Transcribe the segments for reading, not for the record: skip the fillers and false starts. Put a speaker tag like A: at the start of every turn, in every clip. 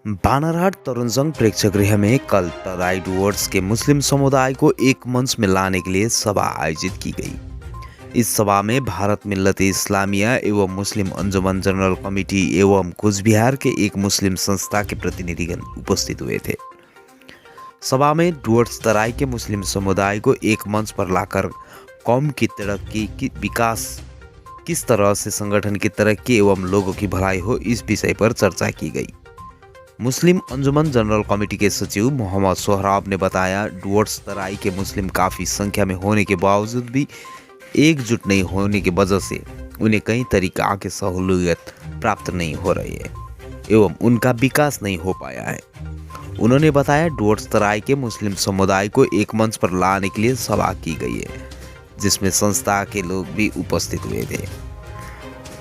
A: बानरहाट तरुण संघ प्रेक्षागृह में कल तराई डुवर्स के मुस्लिम समुदाय को एक मंच में लाने के लिए सभा आयोजित की गई। इस सभा में भारत मिल्लत इस्लामिया एवं मुस्लिम अंजुमन जनरल कमेटी एवं कुचबिहार के एक मुस्लिम संस्था के प्रतिनिधिगण उपस्थित हुए थे। सभा में डुवर्स तराई के मुस्लिम समुदाय को एक मंच पर लाकर कौम की तरक्की की विकास किस तरह से संगठन की तरक्की एवं लोगों की भलाई हो, इस विषय पर चर्चा की गई। मुस्लिम अंजुमन जनरल कमेटी के सचिव मोहम्मद सोहराब ने बताया, डुवर्स तराई के मुस्लिम काफ़ी संख्या में होने के बावजूद भी एकजुट नहीं होने की वजह से उन्हें कई तरीक़ा की सहूलियत प्राप्त नहीं हो रही है एवं उनका विकास नहीं हो पाया है। उन्होंने बताया, डुवर्स तराई के मुस्लिम समुदाय को एक मंच पर लाने के लिए सभा की गई है, जिसमें संस्था के लोग भी उपस्थित हुए थे।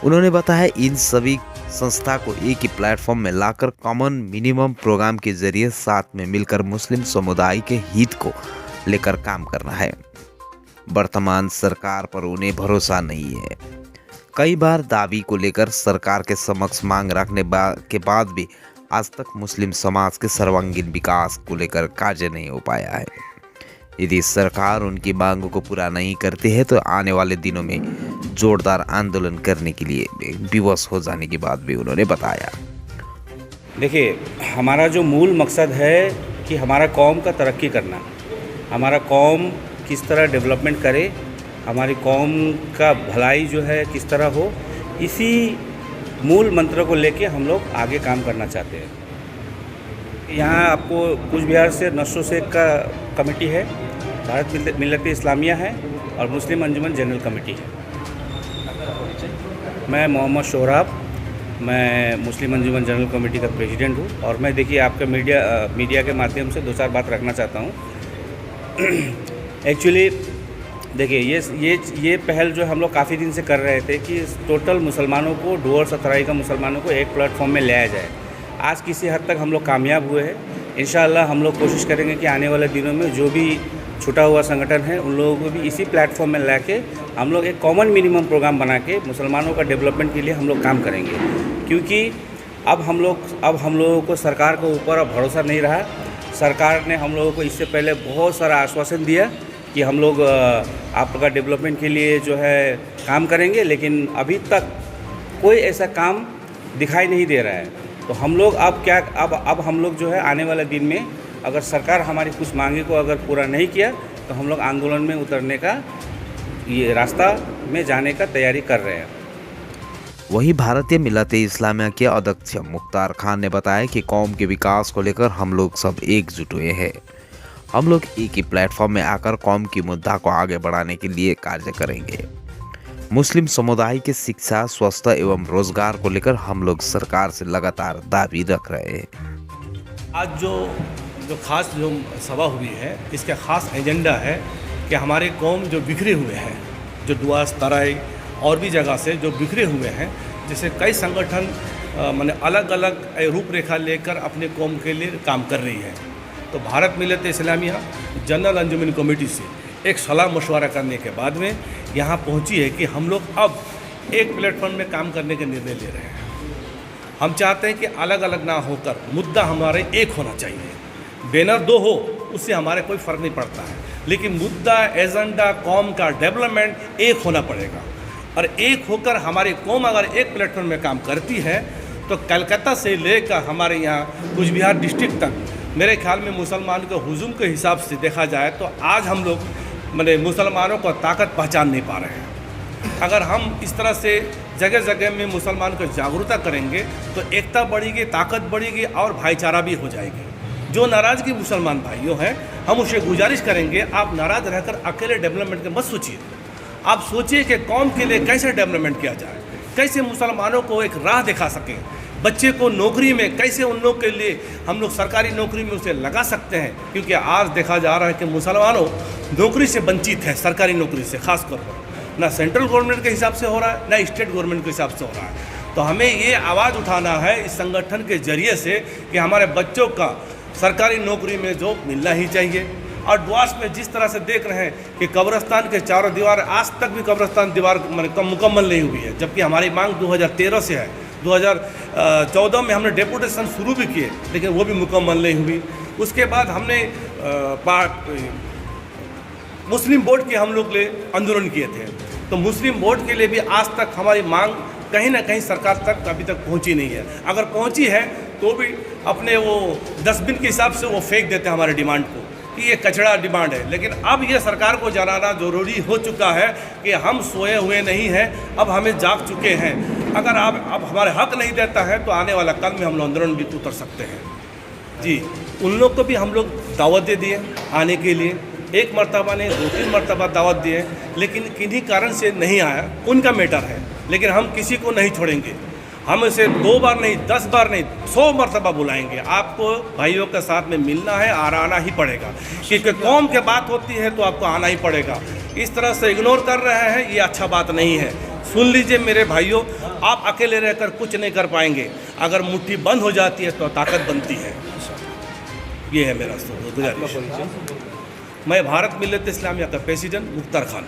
A: उन्होंने बताया, इन सभी संस्था को एक ही प्लेटफॉर्म में लाकर कॉमन मिनिमम प्रोग्राम के जरिए साथ में मिलकर मुस्लिम समुदाय के हित को लेकर काम करना है। वर्तमान सरकार पर उन्हें भरोसा नहीं है। कई बार दावी को लेकर सरकार के समक्ष मांग रखने के बाद भी आज तक मुस्लिम समाज के सर्वांगीण विकास को लेकर कार्य नहीं हो पाया है। यदि सरकार उनकी मांगों को पूरा नहीं करती है तो आने वाले दिनों में जोरदार आंदोलन करने के लिए विवश हो जाने की बात भी उन्होंने बताया।
B: देखिए, हमारा जो मूल मकसद है कि हमारा कौम का तरक्की करना, हमारा कौम किस तरह डेवलपमेंट करे, हमारी कौम का भलाई जो है किस तरह हो, इसी मूल मंत्र को लेके हम लोग आगे काम करना चाहते हैं। यहाँ आपको कुचबिहार से नस्रो शेख का कमेटी है, भारत मिल्लत इस्लामिया है और मुस्लिम अंजुमन जनरल कमेटी है। मैं मोहम्मद सोहराब, मैं मुस्लिम अंजुमन जनरल कमेटी का प्रेसिडेंट हूँ और मैं देखिए आपके मीडिया के माध्यम से दो चार बात रखना चाहता हूँ। एक्चुअली देखिए, ये पहल जो हम लोग काफ़ी दिन से कर रहे थे कि टोटल मुसलमानों को, डुवर्स और तराई का मुसलमानों को एक प्लेटफॉर्म में लाया जाए। आज किसी हद तक हम लोग कामयाब हुए हैं। इंशाअल्लाह हम लोग कोशिश करेंगे कि आने वाले दिनों में जो भी छूटा हुआ संगठन है उन लोगों को भी इसी प्लेटफॉर्म में लाके हम लोग एक कॉमन मिनिमम प्रोग्राम बना के मुसलमानों का डेवलपमेंट के लिए हम लोग काम करेंगे। क्योंकि अब हम लोगों को सरकार के ऊपर अब भरोसा नहीं रहा। सरकार ने हम लोगों को इससे पहले बहुत सारा आश्वासन दिया कि हम लोग आपका डेवलपमेंट के लिए जो है काम करेंगे, लेकिन अभी तक कोई ऐसा काम दिखाई नहीं दे रहा है। तो हम लोग अब हम लोग जो है आने वाले दिन में अगर सरकार हमारी कुछ मांगे को अगर पूरा नहीं किया तो हम लोग आंदोलन में उतरने का, ये रास्ता में जाने का तैयारी कर रहे हैं।
A: वहीं भारतीय मिल्लत इस्लामिया के अध्यक्ष मुख्तार खान ने बताया कि कौम के विकास को लेकर हम लोग सब एकजुट हुए हैं। हम लोग एक ही प्लेटफॉर्म में आकर कौम की मुद्दा को आगे बढ़ाने के लिए कार्य करेंगे। मुस्लिम समुदाय के शिक्षा, स्वास्थ्य एवं रोजगार को लेकर हम लोग सरकार से लगातार दावी रख रहे हैं।
C: आज जो खास जो सभा हुई है, इसका खास एजेंडा है कि हमारे कौम जो बिखरे हुए हैं, जो डुवर्स तराई और भी जगह से जो बिखरे हुए हैं, जैसे कई संगठन माने अलग अलग रूपरेखा लेकर अपने कौम के लिए काम कर रही है। तो भारत मिल्लत इस्लामिया जनरल अंजुमन कमेटी से एक सलाह मशवरा करने के बाद में यहाँ पहुँची है कि हम लोग अब एक प्लेटफॉर्म में काम करने के निर्णय ले रहे हैं। हम चाहते हैं कि अलग अलग ना होकर मुद्दा हमारे एक होना चाहिए। बैनर दो हो उससे हमारे कोई फ़र्क नहीं पड़ता है, लेकिन मुद्दा, एजेंडा, कौम का डेवलपमेंट एक होना पड़ेगा। और एक होकर हमारी कौम अगर एक प्लेटफॉर्म में काम करती है तो कलकत्ता से लेकर हमारे यहाँ कुचबिहार डिस्ट्रिक्ट तक मेरे ख्याल में मुसलमान के हुजूम के हिसाब से देखा जाए तो आज हम लोग मैंने मुसलमानों को ताकत पहचान नहीं पा रहे हैं। अगर हम इस तरह से जगह जगह में मुसलमान को जागरूकता करेंगे तो एकता बढ़ेगी, ताकत बढ़ेगी और भाईचारा भी हो जाएगी। जो नाराज़गी मुसलमान भाइयों हैं, हम उसे गुजारिश करेंगे, आप नाराज़ रहकर अकेले डेवलपमेंट के मत सोचिए। आप सोचिए कि कौम के लिए कैसे डेवलपमेंट किया जाए, कैसे मुसलमानों को एक राह दिखा सकें, बच्चे को नौकरी में कैसे उन लोग के लिए हम लोग सरकारी नौकरी में उसे लगा सकते हैं। क्योंकि आज देखा जा रहा है कि मुसलमानों नौकरी से वंचित है, सरकारी नौकरी से खासकर ना सेंट्रल गवर्नमेंट के हिसाब से हो रहा है, ना स्टेट गवर्नमेंट के हिसाब से हो रहा है। तो हमें ये आवाज़ उठाना है इस संगठन के जरिए से कि हमारे बच्चों का सरकारी नौकरी में जॉब मिलना ही चाहिए। और डुवर्स में जिस तरह से देख रहे हैं कि कब्रिस्तान के चारों दीवार, आज तक भी कब्रिस्तान दीवार मुकम्मल नहीं हुई है, जबकि हमारी मांग 2013 से है। 2014 में हमने डेपुटेशन शुरू भी किए, लेकिन वो भी मुकम्मल नहीं हुई। उसके बाद हमने मुस्लिम बोर्ड के हम लोग ले आंदोलन किए थे, तो मुस्लिम बोर्ड के लिए भी आज तक हमारी मांग कहीं ना कहीं सरकार तक अभी तक पहुंची नहीं है। अगर पहुंची है तो भी अपने वो डस्टबिन के हिसाब से वो फेंक देते हैं हमारे डिमांड को कि ये कचरा डिमांड है। लेकिन अब ये सरकार को जनाना ज़रूरी हो चुका है कि हम सोए हुए नहीं हैं, अब हमें जाग चुके हैं। अगर आप अब हमारे हक नहीं देता है तो आने वाला कल में हम लोग आंदोलन भी उतर सकते हैं। जी, उन लोग को भी हम लोग दावत दे दिए आने के लिए, एक मरतबा नहीं 2-3 मरतबा दावत दिए, लेकिन किन्हीं कारण से नहीं आया, उनका मैटर है। लेकिन हम किसी को नहीं छोड़ेंगे, हम इसे 2 बार नहीं 10 बार नहीं 100 मरतबा बुलाएंगे। आपको भाइयों के साथ में मिलना है और आना ही पड़ेगा, क्योंकि कौम की बात होती है तो आपको आना ही पड़ेगा। इस तरह से इग्नोर कर रहे हैं, ये अच्छा बात नहीं है। सुन लीजिए मेरे भाइयों, आप अकेले रहकर कुछ नहीं कर पाएंगे, अगर मुट्ठी बंद हो जाती है तो ताकत बनती है। ये है मेरा गुजारिश। मैं भारत मिल्लत इस्लामिया का प्रेसिडेंट मुख्तार खान।